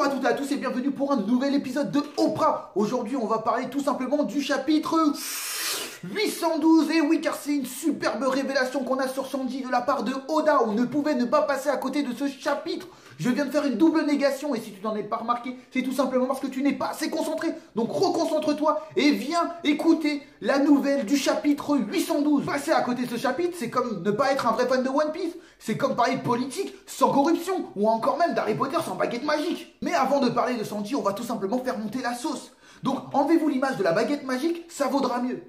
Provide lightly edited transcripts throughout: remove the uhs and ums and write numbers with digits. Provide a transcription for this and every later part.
à toutes et à tous et bienvenue pour un nouvel épisode de Oprah. Aujourd'hui on va parler tout simplement du chapitre 812. Et oui, car c'est une superbe révélation qu'on a sur Sanji de la part de Oda. On ne pouvait ne pas passer à côté de ce chapitre. Je viens de faire une double négation et si tu n'en es pas remarqué, c'est tout simplement parce que tu n'es pas assez concentré. Donc reconcentre-toi et viens écouter la nouvelle du chapitre 812. Passer à côté de ce chapitre, c'est comme ne pas être un vrai fan de One Piece. C'est comme parler de politique sans corruption ou encore même d'Harry Potter sans baguette magique. Mais avant de parler de Sanji, on va tout simplement faire monter la sauce. Donc enlevez-vous l'image de la baguette magique, ça vaudra mieux.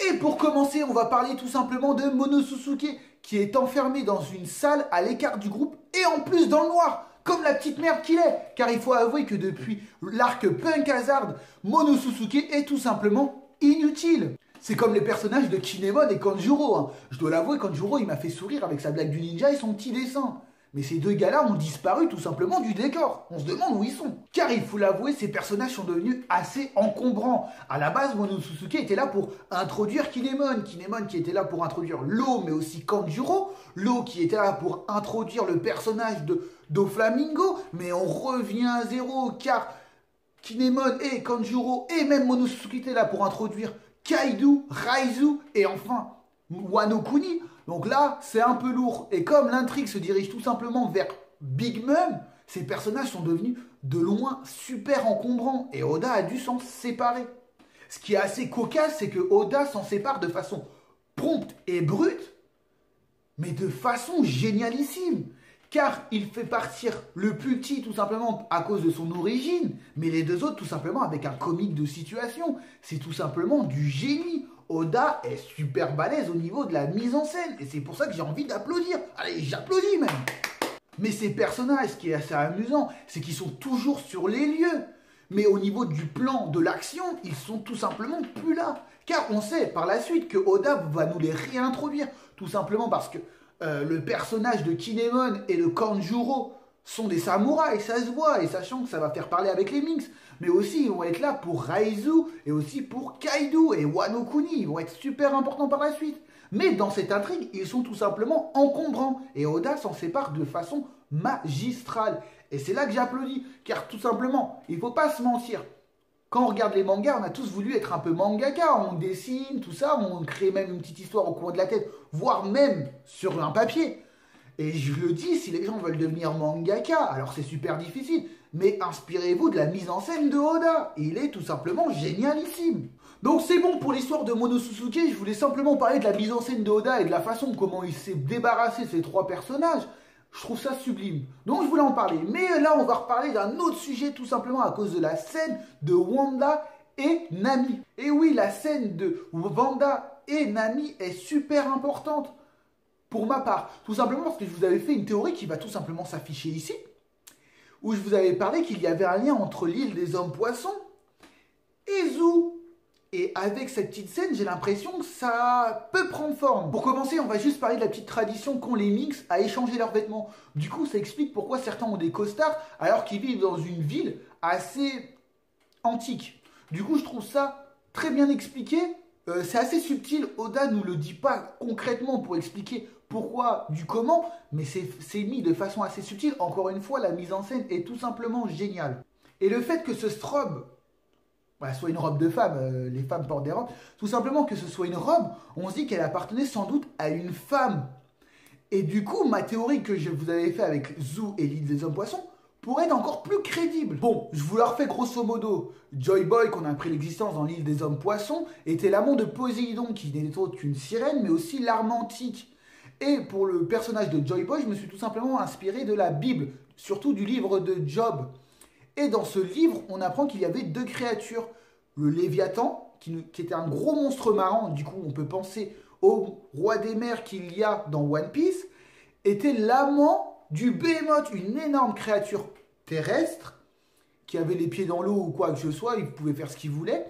Et pour commencer, on va parler tout simplement de Momonosuke qui est enfermé dans une salle à l'écart du groupe et en plus dans le noir. Comme la petite merde qu'il est, car il faut avouer que depuis l'arc Punk Hazard, Momonosuke est tout simplement inutile. C'est comme les personnages de Kinemon et Kanjuro. Hein. Je dois l'avouer, Kanjuro il m'a fait sourire avec sa blague du ninja et son petit dessin. Mais ces deux gars-là ont disparu tout simplement du décor. On se demande où ils sont. Car il faut l'avouer, ces personnages sont devenus assez encombrants. À la base, Momonosuke était là pour introduire Kinemon. Kinemon qui était là pour introduire Law, mais aussi Kanjuro. Law qui était là pour introduire le personnage de Doflamingo. Mais on revient à zéro car Kinemon et Kanjuro et même Momonosuke étaient là pour introduire Kaido, Raizu et enfin Wano Kuni. Donc là, c'est un peu lourd. Et comme l'intrigue se dirige tout simplement vers Big Mom, ces personnages sont devenus de loin super encombrants. Et Oda a dû s'en séparer. Ce qui est assez cocasse, c'est que Oda s'en sépare de façon prompte et brute, mais de façon génialissime. Car il fait partir le petit tout simplement à cause de son origine, mais les deux autres tout simplement avec un comique de situation. C'est tout simplement du génie. Oda est super balèze au niveau de la mise en scène. Et c'est pour ça que j'ai envie d'applaudir. Allez, j'applaudis même. Mais ces personnages, ce qui est assez amusant, c'est qu'ils sont toujours sur les lieux. Mais au niveau du plan de l'action, ils sont tout simplement plus là. Car on sait par la suite que Oda va nous les réintroduire. Tout simplement parce que le personnage de Kinemon et de Kanjuro sont des samouraïs, ça se voit, et sachant que ça va faire parler avec les Minks. Mais aussi, ils vont être là pour Raizu et aussi pour Kaido et Wano Kuni. Ils vont être super importants par la suite. Mais dans cette intrigue, ils sont tout simplement encombrants. Et Oda s'en sépare de façon magistrale. Et c'est là que j'applaudis. Car tout simplement, il ne faut pas se mentir. Quand on regarde les mangas, on a tous voulu être un peu mangaka. On dessine, tout ça, on crée même une petite histoire au coin de la tête, voire même sur un papier. Et je le dis, si les gens veulent devenir mangaka, alors c'est super difficile, mais inspirez-vous de la mise en scène de Oda. Il est tout simplement génialissime. Donc c'est bon pour l'histoire de Momonosuke, je voulais simplement parler de la mise en scène de Oda et de la façon comment il s'est débarrassé de ces trois personnages. Je trouve ça sublime. Donc je voulais en parler. Mais là, on va reparler d'un autre sujet tout simplement à cause de la scène de Wanda et Nami. Et oui, la scène de Wanda et Nami est super importante. Pour ma part, tout simplement parce que je vous avais fait une théorie qui va tout simplement s'afficher ici, où je vous avais parlé qu'il y avait un lien entre l'île des hommes poissons et Zou. Et avec cette petite scène, j'ai l'impression que ça peut prendre forme. Pour commencer, on va juste parler de la petite tradition qu'ont les Minks à échanger leurs vêtements. Du coup, ça explique pourquoi certains ont des costards alors qu'ils vivent dans une ville assez antique. Du coup, je trouve ça très bien expliqué. C'est assez subtil, Oda ne nous le dit pas concrètement pour expliquer pourquoi, du comment, mais c'est mis de façon assez subtile. Encore une fois, la mise en scène est tout simplement géniale. Et le fait que ce strobe soit une robe de femme, les femmes portent des robes, tout simplement que ce soit une robe, on se dit qu'elle appartenait sans doute à une femme. Et du coup, ma théorie que je vous avais fait avec Zou et l'île des hommes poissons, pour être encore plus crédible. Bon, je vous la refais grosso modo. Joy Boy, qu'on a appris l'existence dans l'île des hommes poissons, était l'amant de Poséidon, qui n'est autre qu'une sirène, mais aussi l'arme antique. Et pour le personnage de Joy Boy, je me suis tout simplement inspiré de la Bible, surtout du livre de Job. Et dans ce livre, on apprend qu'il y avait deux créatures. Le Léviathan, qui était un gros monstre marin, du coup on peut penser au roi des mers qu'il y a dans One Piece, était l'amant du Behemoth, une énorme créature terrestre qui avait les pieds dans l'eau ou quoi que ce soit, il pouvait faire ce qu'il voulait.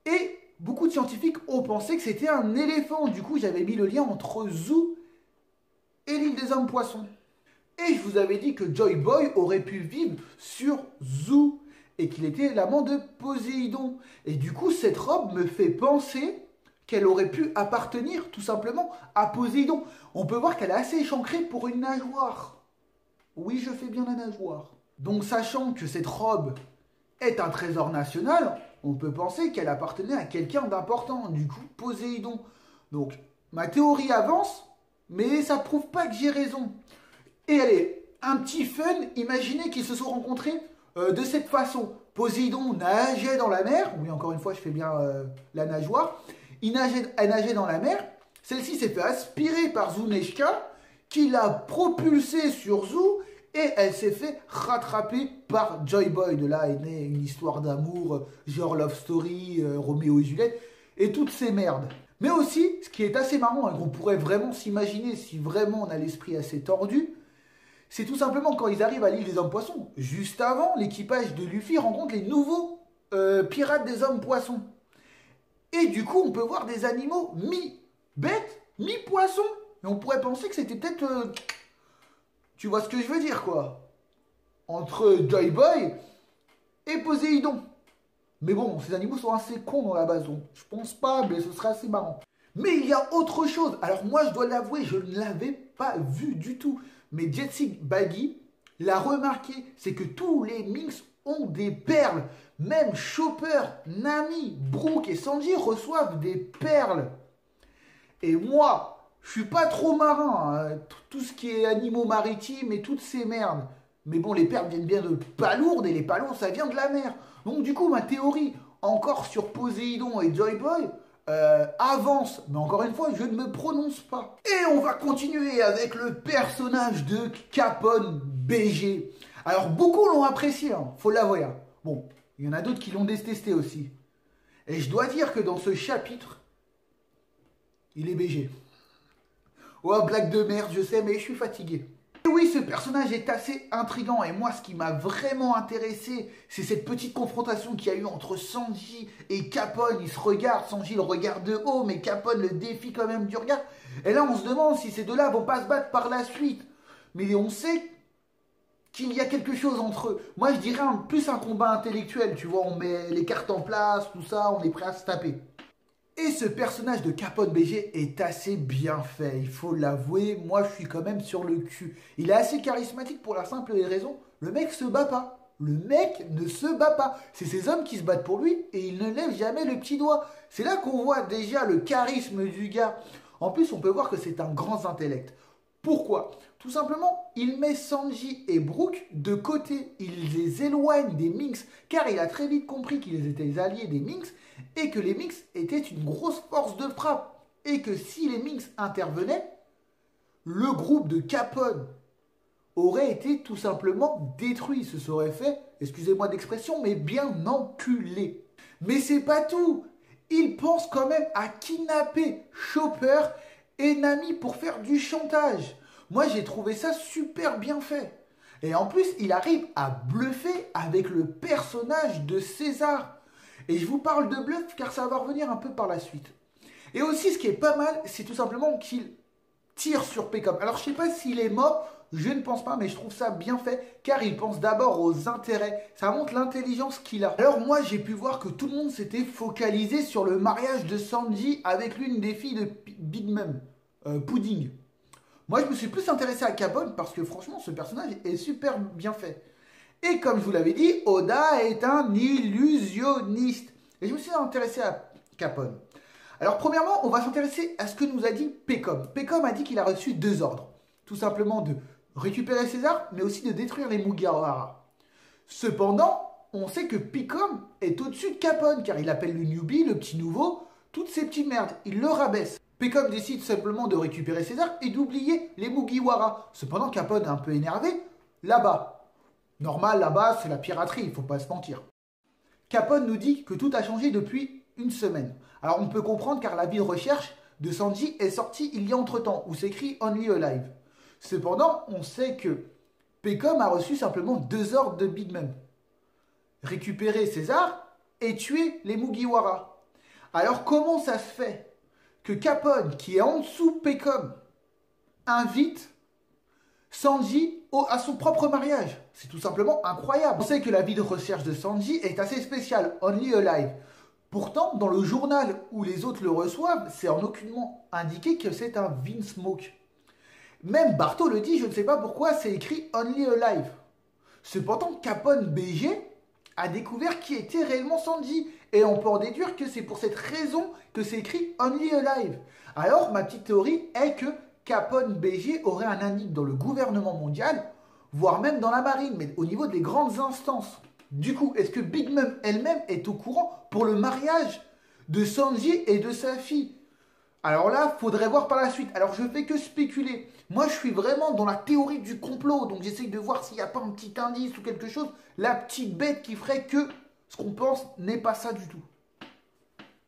Et beaucoup de scientifiques ont pensé que c'était un éléphant. Du coup, j'avais mis le lien entre Zou et l'île des hommes poissons. Et je vous avais dit que Joy Boy aurait pu vivre sur Zou et qu'il était l'amant de Poséidon. Et du coup, cette robe me fait penser qu'elle aurait pu appartenir tout simplement à Poséidon. On peut voir qu'elle est assez échancrée pour une nageoire. Oui, je fais bien la nageoire. Donc sachant que cette robe est un trésor national, on peut penser qu'elle appartenait à quelqu'un d'important, du coup Poséidon. Donc ma théorie avance, mais ça prouve pas que j'ai raison. Et allez, un petit fun, imaginez qu'ils se sont rencontrés de cette façon. Poséidon nageait dans la mer, oui encore une fois je fais bien la nageoire, elle nageait dans la mer, celle-ci s'est fait aspirer par Zuneshka, qui l'a propulsée sur Zou, et elle s'est fait rattraper par Joy Boy. De là est née une histoire d'amour, genre Love Story, Roméo et Juliette, et toutes ces merdes. Mais aussi, ce qui est assez marrant, et qu'on pourrait vraiment s'imaginer si vraiment on a l'esprit assez tordu, c'est tout simplement quand ils arrivent à l'île des hommes-poissons. Juste avant, l'équipage de Luffy rencontre les nouveaux pirates des hommes-poissons. Et du coup, on peut voir des animaux mi-bêtes, mi-poissons. Et on pourrait penser que c'était peut-être... tu vois ce que je veux dire, quoi. Entre Joy Boy et Poséidon. Mais bon, ces animaux sont assez cons dans la base, donc je pense pas, mais ce serait assez marrant. Mais il y a autre chose. Alors moi, je dois l'avouer, je ne l'avais pas vu du tout. Mais Jetsi Baggy l'a remarqué, c'est que tous les Minks ont des perles. Même Chopper, Nami, Brook et Sanji reçoivent des perles. Et moi, je suis pas trop marin, hein. Tout ce qui est animaux maritimes et toutes ces merdes. Mais bon, les perles viennent bien de Palourde et les palourdes, ça vient de la mer. Donc du coup, ma théorie, encore sur Poséidon et Joy Boy, avance, mais encore une fois, je ne me prononce pas. Et on va continuer avec le personnage de Capone BG. Alors, beaucoup l'ont apprécié, hein, faut l'avouer. Hein. Bon, il y en a d'autres qui l'ont détesté aussi. Et je dois dire que dans ce chapitre, il est BG. Oh, blague de merde, je sais, mais je suis fatigué. Et oui, ce personnage est assez intriguant et moi, ce qui m'a vraiment intéressé, c'est cette petite confrontation qu'il y a eu entre Sanji et Capone. Ils se regardent, Sanji le regarde de haut, mais Capone le défie quand même du regard. Et là, on se demande si ces deux-là vont pas se battre par la suite. Mais on sait qu'il y a quelque chose entre eux. Moi, je dirais plus un combat intellectuel, tu vois, on met les cartes en place, tout ça, on est prêt à se taper. Et ce personnage de Capone BG est assez bien fait, il faut l'avouer, moi je suis quand même sur le cul. Il est assez charismatique pour la simple raison, le mec se bat pas. Le mec ne se bat pas. C'est ces hommes qui se battent pour lui et il ne lève jamais le petit doigt. C'est là qu'on voit déjà le charisme du gars. En plus, on peut voir que c'est un grand intellect. Pourquoi? Tout simplement, il met Sanji et Brook de côté. Il les éloigne des Minks, car il a très vite compris qu'ils étaient les alliés des Minks et que les Minks étaient une grosse force de frappe. Et que si les Minks intervenaient, le groupe de Capone aurait été tout simplement détruit. Ce serait fait, excusez-moi d'expression, mais bien enculé. Mais c'est pas tout. Il pense quand même à kidnapper Chopper et Nami pour faire du chantage. Moi, j'ai trouvé ça super bien fait. Et en plus, il arrive à bluffer avec le personnage de César. Et je vous parle de bluff car ça va revenir un peu par la suite. Et aussi, ce qui est pas mal, c'est tout simplement qu'il tire sur Pecom. Alors, je sais pas s'il est mort, je ne pense pas, mais je trouve ça bien fait, car il pense d'abord aux intérêts. Ça montre l'intelligence qu'il a. Alors moi, j'ai pu voir que tout le monde s'était focalisé sur le mariage de Sanji avec l'une des filles de Big Mom, Pudding. Moi, je me suis plus intéressé à Capone, parce que franchement, ce personnage est super bien fait. Et comme je vous l'avais dit, Oda est un illusionniste. Et je me suis intéressé à Capone. Alors premièrement, on va s'intéresser à ce que nous a dit Pecom. Pecom a dit qu'il a reçu 2 ordres. Tout simplement de récupérer César, mais aussi de détruire les Mugiwara. Cependant, on sait que Pecom est au-dessus de Capone, car il appelle le newbie, le petit nouveau, toutes ces petites merdes. Il le rabaisse. Pecom décide simplement de récupérer César et d'oublier les Mugiwara. Cependant, Capone est un peu énervé là-bas. Normal, là-bas, c'est la piraterie, il ne faut pas se mentir. Capone nous dit que tout a changé depuis une semaine. Alors on peut comprendre car l'avis de recherche de Sanji est sorti il y a entre-temps, où s'écrit Only Alive. Cependant, on sait que Pecom a reçu simplement 2 ordres de Big Mom. Récupérer César et tuer les Mugiwara. Alors comment ça se fait que Capone, qui est en dessous Pecom, invite Sanji à son propre mariage? C'est tout simplement incroyable. On sait que la vie de recherche de Sanji est assez spéciale, Only Alive. Pourtant, dans le journal où les autres le reçoivent, c'est en aucunement indiqué que c'est un Vinsmoke. Même Barto le dit, je ne sais pas pourquoi, c'est écrit Only Alive. Cependant, Capone BG a découvert qui était réellement Sanji. Et on peut en déduire que c'est pour cette raison que c'est écrit Only Alive. Alors, ma petite théorie est que Capone BG aurait un indice dans le gouvernement mondial, voire même dans la marine, mais au niveau des grandes instances. Du coup, est-ce que Big Mom elle-même est au courant pour le mariage de Sanji et de sa fille? Alors là, faudrait voir par la suite. Alors je fais que spéculer. Moi, je suis vraiment dans la théorie du complot. Donc j'essaye de voir s'il n'y a pas un petit indice ou quelque chose. La petite bête qui ferait que ce qu'on pense n'est pas ça du tout.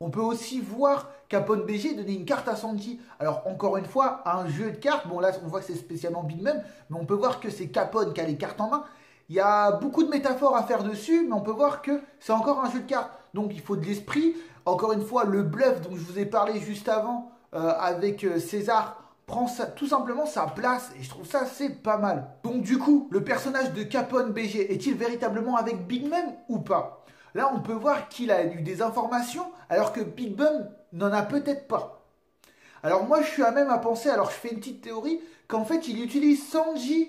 On peut aussi voir Capone BG donner une carte à Sanji. Alors encore une fois, un jeu de cartes. Bon là, on voit que c'est spécialement Big Mom. Mais on peut voir que c'est Capone qui a les cartes en main. Il y a beaucoup de métaphores à faire dessus. Mais on peut voir que c'est encore un jeu de cartes. Donc il faut de l'esprit. Encore une fois, le bluff dont je vous ai parlé juste avant avec César prend tout simplement sa place et je trouve ça c'est pas mal. Donc du coup, le personnage de Capone BG est-il véritablement avec Big Mom ou pas? Là, on peut voir qu'il a eu des informations alors que Big Mom n'en a peut-être pas. Alors moi, je suis à même à penser, alors je fais une petite théorie, qu'en fait, il utilise Sanji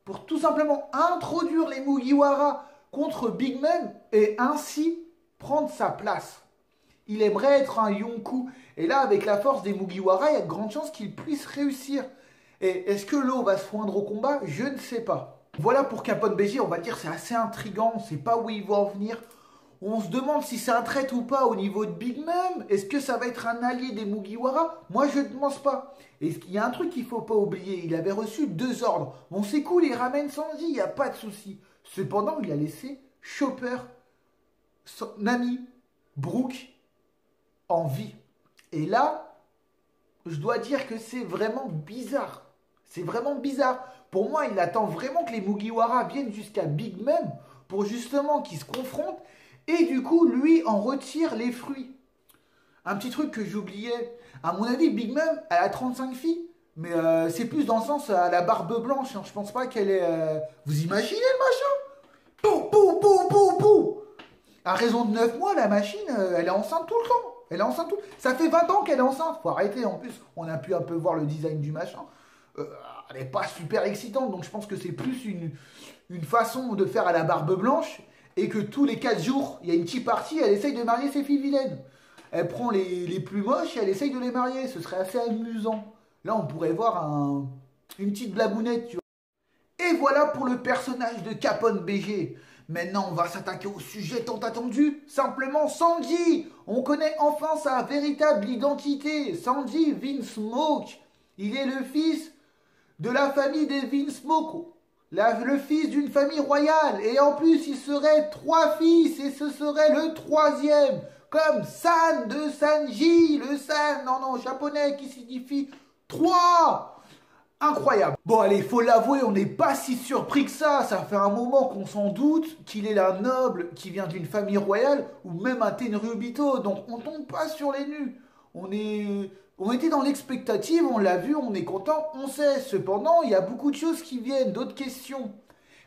pour tout simplement introduire les Mugiwara contre Big Mom et ainsi prendre sa place. Il aimerait être un Yonkou. Et là, avec la force des Mugiwara, il y a de grandes chances qu'il puisse réussir. Et est-ce que l'eau va se joindre au combat? Je ne sais pas. Voilà pour Capone BG, on va dire c'est assez intriguant, on ne sait pas où il va en venir. On se demande si c'est un trait ou pas au niveau de Big Mom. Est-ce que ça va être un allié des Mugiwara? Moi, je ne pense pas. Et il y a un truc qu'il ne faut pas oublier, il avait reçu 2 ordres. Bon, c'est cool, il ramène Sanji, il n'y a pas de souci. Cependant, il a laissé Chopper, Nami, Brook en vie. Et là, je dois dire que c'est vraiment bizarre. C'est vraiment bizarre. Pour moi, il attend vraiment que les Mugiwara viennent jusqu'à Big Mom pour justement qu'ils se confrontent et du coup, lui en retire les fruits. Un petit truc que j'oubliais. À mon avis, Big Mom, elle a 35 filles. Mais c'est plus dans le sens à la barbe blanche. Hein. Je pense pas qu'elle est... Vous imaginez le machin? Pou, pou, pou, pou, pou. À raison de 9 mois, la machine, elle est enceinte tout le temps. Elle est enceinte tout. Ça fait 20 ans qu'elle est enceinte. Faut arrêter. En plus, on a pu un peu voir le design du machin. Elle n'est pas super excitante. Donc je pense que c'est plus une façon de faire à la barbe blanche. Et que tous les 4 jours, il y a une petite partie, elle essaye de marier ses filles vilaines. Elle prend les plus moches et elle essaye de les marier. Ce serait assez amusant. Là, on pourrait voir une petite blagounette, tu vois. Et voilà pour le personnage de Capone BG. Maintenant, on va s'attaquer au sujet tant attendu. Simplement Sanji. On connaît enfin sa véritable identité. Sanji Vinsmoke. Il est le fils de la famille des Vinsmoke. Le fils d'une famille royale. Et en plus, il serait 3 fils. Et ce serait le 3e. Comme San de Sanji. Le San, non, japonais qui signifie 3. Incroyable. Bon allez, il faut l'avouer, on n'est pas si surpris que ça. Ça fait un moment qu'on s'en doute qu'il est la noble qui vient d'une famille royale ou même un Tenryubito. Donc on tombe pas sur les nus. On était dans l'expectative, on l'a vu, on est content, on sait. Cependant, il y a beaucoup de choses qui viennent, d'autres questions.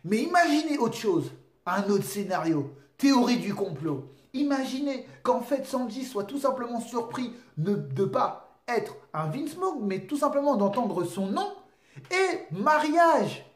Mais imaginez autre chose, un autre scénario, théorie du complot. Imaginez qu'en fait Sanji soit tout simplement surpris de ne pas être un Vinsmoke, mais tout simplement d'entendre son nom et mariage.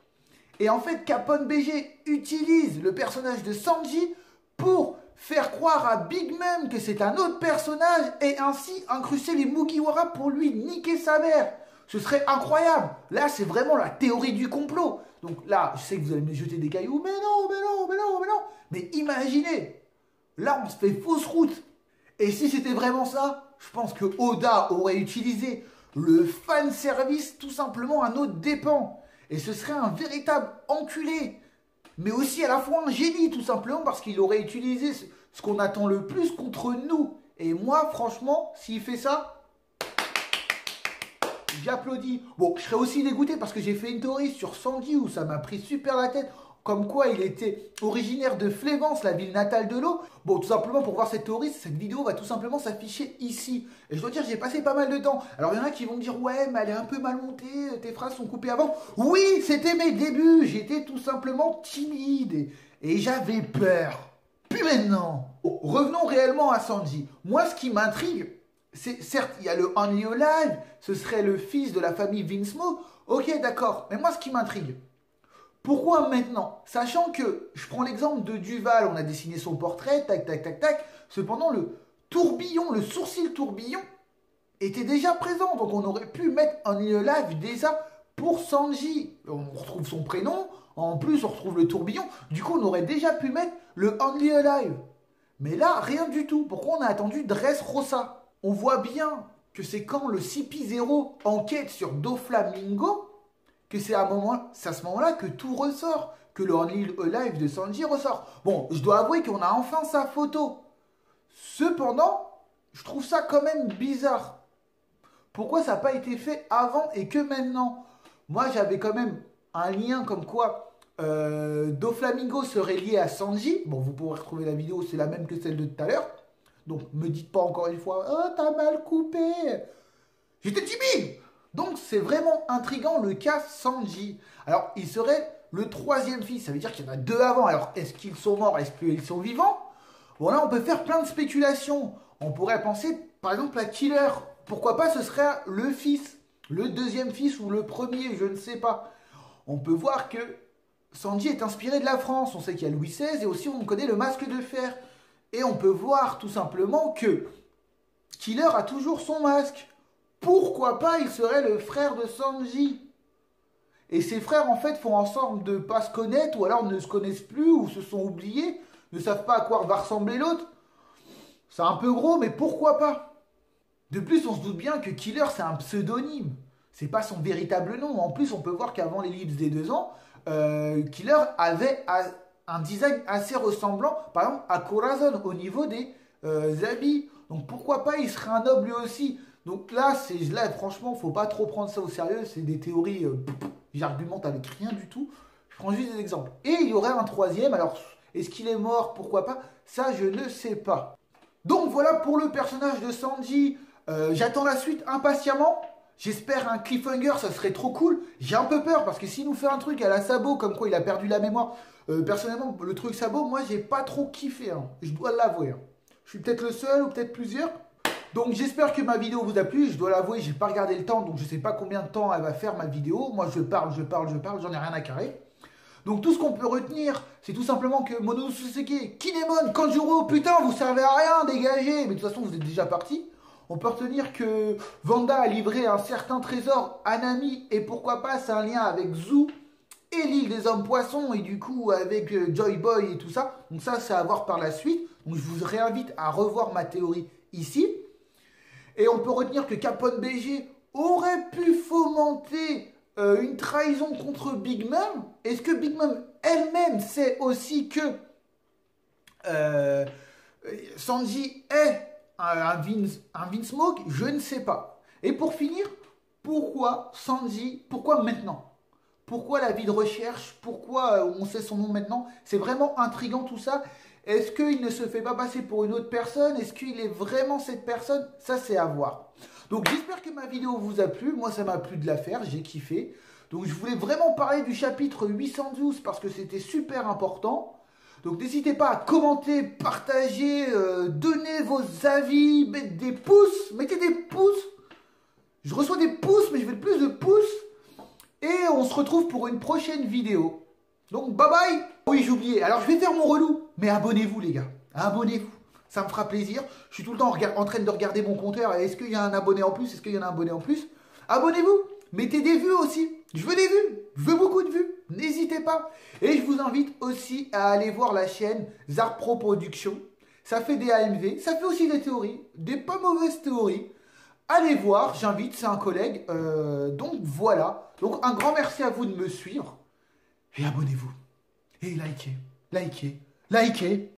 Et en fait, Capone BG utilise le personnage de Sanji pour faire croire à Big Mom que c'est un autre personnage et ainsi incruster les Mugiwara pour lui niquer sa mère. Ce serait incroyable. Là, c'est vraiment la théorie du complot. Donc là, je sais que vous allez me jeter des cailloux, mais non, mais non, mais non, mais non. Mais imaginez, là, on se fait fausse route. Et si c'était vraiment ça, je pense que Oda aurait utilisé le fanservice tout simplement à nos dépens. Et ce serait un véritable enculé. Mais aussi à la fois un génie tout simplement parce qu'il aurait utilisé ce qu'on attend le plus contre nous. Et moi, franchement, s'il fait ça, j'applaudis. Bon, je serais aussi dégoûté parce que j'ai fait une théorie sur Sanji où ça m'a pris super la tête. Comme quoi il était originaire de Flévence, la ville natale de l'eau. Bon, tout simplement pour voir cette théorie, cette vidéo va tout simplement s'afficher ici. Et je dois dire, j'ai passé pas mal de temps. Alors il y en a qui vont me dire, ouais, mais elle est un peu mal montée, tes phrases sont coupées avant. Oui, c'était mes débuts, j'étais tout simplement timide et j'avais peur. Puis maintenant, revenons réellement à Sanji. Moi, ce qui m'intrigue, c'est certes, il y a le Only Alive, ce serait le fils de la famille Vinsmoke. Ok, d'accord, mais moi, ce qui m'intrigue, Pourquoi maintenant? Sachant que, je prends l'exemple de Duval, on a dessiné son portrait, tac, tac, tac, tac. Cependant, le tourbillon, le sourcil tourbillon, était déjà présent. Donc on aurait pu mettre un live déjà pour Sanji. On retrouve son prénom, en plus on retrouve le tourbillon. Du coup, on aurait déjà pu mettre le Only Alive. Mais là, rien du tout. Pourquoi on a attendu Dressrosa? On voit bien que c'est quand le CP0 enquête sur Doflamingo que c'est à ce moment-là que tout ressort, que le Only Alive de Sanji ressort. Bon, je dois avouer qu'on a enfin sa photo. Cependant, je trouve ça quand même bizarre. Pourquoi ça n'a pas été fait avant et que maintenant? Moi, j'avais quand même un lien comme quoi Doflamingo serait lié à Sanji. Bon, vous pourrez retrouver la vidéo, c'est la même que celle de tout à l'heure. Donc, me dites pas encore une fois, oh, t'as mal coupé. J'étais timide. Donc, c'est vraiment intriguant le cas Sanji. Alors, il serait le troisième fils. Ça veut dire qu'il y en a deux avant. Alors, est-ce qu'ils sont morts? Est-ce qu'ils sont vivants? Bon, là, on peut faire plein de spéculations. On pourrait penser, par exemple, à Killer. Pourquoi pas ce serait le fils, le deuxième fils ou le premier, je ne sais pas. On peut voir que Sanji est inspiré de la France. On sait qu'il y a Louis XVI et aussi on connaît le masque de fer. Et on peut voir tout simplement que Killer a toujours son masque. Pourquoi pas il serait le frère de Sanji? Et ses frères en fait font en sorte de ne pas se connaître ou alors ne se connaissent plus ou se sont oubliés, ne savent pas à quoi va ressembler l'autre. C'est un peu gros mais pourquoi pas? De plus, on se doute bien que Killer, c'est un pseudonyme. C'est pas son véritable nom. En plus, on peut voir qu'avant l'ellipse des 2 ans, Killer avait un design assez ressemblant, par exemple, à Corazon au niveau des habits. Donc pourquoi pas, il serait un noble lui aussi. Donc là, franchement, faut pas trop prendre ça au sérieux. C'est des théories, j'argumente avec rien du tout. Je prends juste des exemples. Et il y aurait un troisième. Alors, est-ce qu'il est mort? Pourquoi pas? Ça, je ne sais pas. Donc voilà pour le personnage de Sanji. J'attends la suite impatiemment. J'espère un cliffhanger, ça serait trop cool. J'ai un peu peur parce que s'il nous fait un truc à la Sabot, comme quoi il a perdu la mémoire, personnellement, le truc Sabot, moi j'ai pas trop kiffé. Hein. Je dois l'avouer. Hein. Je suis peut-être le seul ou peut-être plusieurs. Donc j'espère que ma vidéo vous a plu. Je dois l'avouer, j'ai pas regardé le temps, donc je sais pas combien de temps elle va faire ma vidéo. Moi je parle, j'en ai rien à carrer. Donc tout ce qu'on peut retenir, c'est tout simplement que Momonosuke, Kinemon, Kanjuro, putain, vous servez à rien, dégagez. Mais de toute façon, vous êtes déjà partis. On peut retenir que Vanda a livré un certain trésor à Nami et pourquoi pas, c'est un lien avec Zou et l'île des hommes poissons et du coup avec Joy Boy et tout ça. Donc ça, c'est à voir par la suite. Donc je vous réinvite à revoir ma théorie ici. Et on peut retenir que Capone BG aurait pu fomenter une trahison contre Big Mom. Est-ce que Big Mom elle-même sait aussi que Sanji est un Vince Smoke? Je ne sais pas. Et pour finir, pourquoi Sanji? Pourquoi maintenant? Pourquoi la vie de recherche? Pourquoi on sait son nom maintenant? C'est vraiment intriguant tout ça. Est-ce qu'il ne se fait pas passer pour une autre personne? Est-ce qu'il est vraiment cette personne? Ça, c'est à voir. Donc, j'espère que ma vidéo vous a plu. Moi, ça m'a plu de la faire. J'ai kiffé. Donc, je voulais vraiment parler du chapitre 812 parce que c'était super important. Donc, n'hésitez pas à commenter, partager, donner vos avis, mettre des pouces. Mettez des pouces. Je reçois des pouces, mais je veux plus de pouces. Et on se retrouve pour une prochaine vidéo. Donc, bye bye. Oui, j'ai oublié. Alors, je vais faire mon relou. Mais abonnez-vous, les gars. Abonnez-vous. Ça me fera plaisir. Je suis tout le temps en train de regarder mon compteur. Est-ce qu'il y a un abonné en plus? Est-ce qu'il y en a un abonné en plus? Abonnez-vous. Mettez des vues aussi. Je veux des vues. Je veux beaucoup de vues. N'hésitez pas. Et je vous invite aussi à aller voir la chaîne Zarpro Productions. Ça fait des AMV. Ça fait aussi des théories. Des pas mauvaises théories. Allez voir. J'invite. C'est un collègue. Donc, voilà. Donc, un grand merci à vous de me suivre. Et abonnez-vous. Et likez. Likez. Likez.